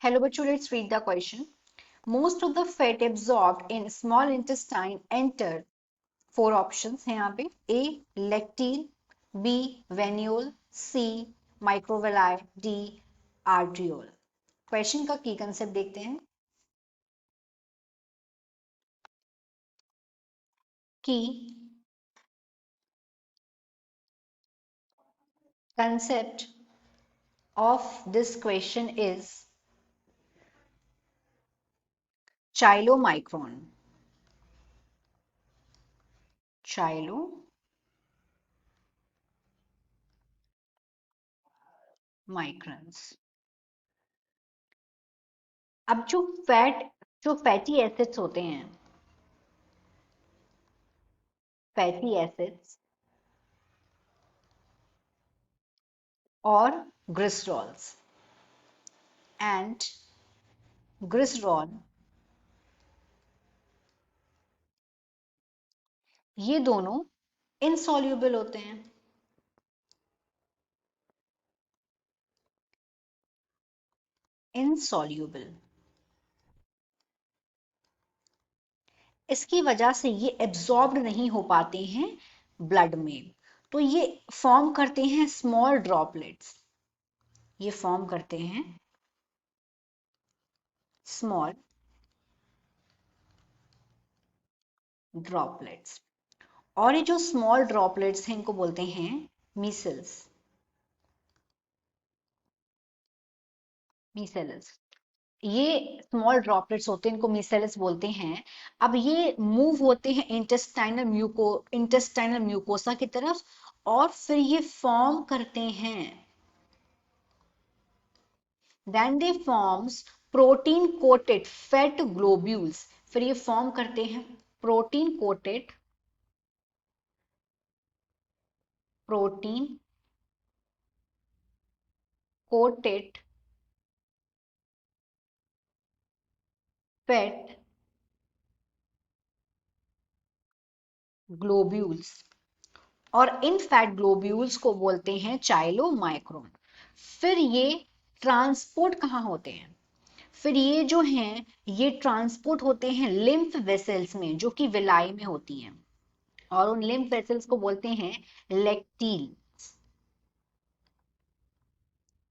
Hello बच्चों, let's read the question. Most of the fat absorbed in small intestine enter. Four options हैं यहाँ पे. A. Lactile, B. Venule, C. Microvilli, D. Arteriole. Question का की concept देखते हैं कि concept of this question is chylomicron. Chylomicrons. अब जो फैटी एसिड्स होते हैं, फैटी एसिड्स और ग्लिसरॉल्स एंड ग्लिसरॉल, ये दोनों इनसॉल्युबल होते हैं. इनसॉल्युबल. इसकी वजह से ये एब्जॉर्ब्ड नहीं हो पाते हैं ब्लड में. तो ये फॉर्म करते हैं स्मॉल ड्रॉपलेट्स. ये फॉर्म करते हैं स्मॉल ड्रॉपलेट्स. और ये जो स्मॉल ड्रॉपलेट्स हैं इनको बोलते हैं मीसल्स. मीसेल्स. ये स्मॉल ड्रॉपलेट्स होते हैं, इनको मीसेल्स बोलते हैं. अब ये मूव होते हैं इंटेस्टाइनल म्यूकोसा की तरफ और फिर ये फॉर्म करते हैं. Then they forms protein coated fat globules. फिर ये फॉर्म करते हैं प्रोटीन कोटेड फैट ग्लोब्यूल्स. और इन फैट ग्लोब्यूल्स को बोलते हैं चाइलोमाइक्रोन. फिर ये ट्रांसपोर्ट कहाँ होते हैं? फिर ये जो हैं ये ट्रांसपोर्ट होते हैं लिम्फ वेसल्स में, जो कि विलाई में होती हैं. और उन लिम्फ वेसल्स को बोलते हैं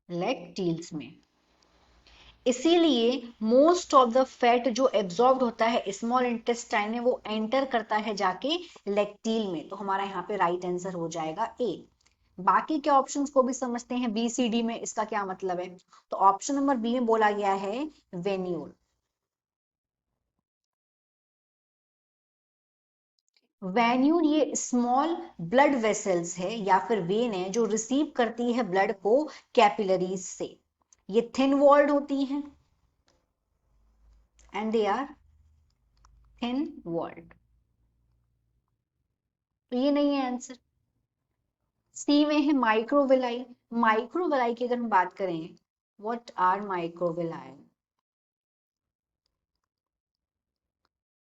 लेक्टील्स में. इसीलिए मोस्ट ऑफ द फैट जो एब्जॉर्ब होता है स्मॉल इंटेस्टाइन में, वो एंटर करता है जाके लेक्टील में. तो हमारा यहाँ पे राइट आंसर हो जाएगा ए. बाकी के ऑप्शंस को भी समझते हैं. बी सी डी में इसका क्या मतलब है? तो ऑप्शन नंबर बी में बोला गया है वेन्यूल. वेन्यूल ये स्मॉल ब्लड वेसल्स है या फिर वेन है जो रिसीव करती है ब्लड को कैपिलरीज से. ये थिन वॉल्ड होती हैं and they are thin walled. तो ये नहीं है आंसर. सी में है माइक्रोविलाई. माइक्रोविलाई की अगर हम बात करें, व्हाट आर माइक्रोविलाई?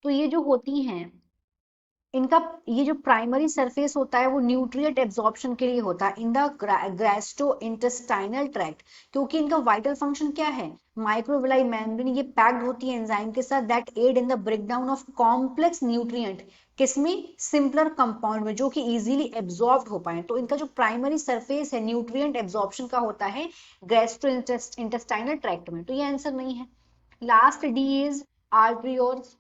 तो ये जो होती हैं, इनका ये जो प्राइमरी सरफेस होता है वो न्यूट्रिएंट एब्जॉर्प्शन के लिए होता है in the gastro intestinal tract. क्योंकि इनका वाइटल फंक्शन क्या है? माइक्रोविलाई मेम्ब्रेन ये पैक्ड होती है एंजाइम के साथ that aid in the breakdown of complex nutrient. किसमें? सिंपलर कंपाउंड में, जो कि इजीली एब्जॉर्ब हो पाए. तो इनका जो प्राइमरी सरफेस है न्यूट्रिएंट एब्जॉर्प्शन का होता है गैस्ट्रो इंटेस्टाइनल ट्रैक्ट में. तो ये आंसर नहीं है. Last D is arterioles.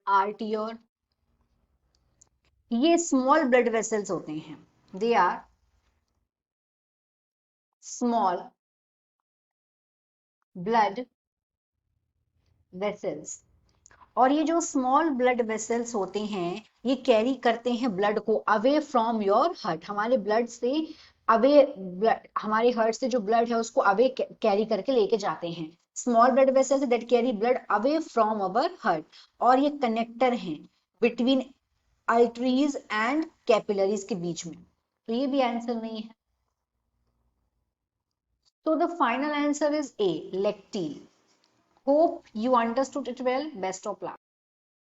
Arteriole ये स्मॉल ब्लड वेसल्स होते हैं. They are small blood vessels. और ये जो स्मॉल ब्लड वेसल्स होते हैं ये कैरी करते हैं ब्लड को अवे फ्रॉम योर हार्ट. हमारे ब्लड से अवे, हमारे हार्ट से जो ब्लड है उसको अवे कैरी करके लेके जाते हैं. Small blood vessels that carry blood away from our heart. और ये कनेक्टर हैं बिटवीन आर्टरीज एंड कैपिलरीज के बीच में. तो ये भी आंसर नहीं है. So the final answer is A, lectile. Hope you understood it well. Best of luck.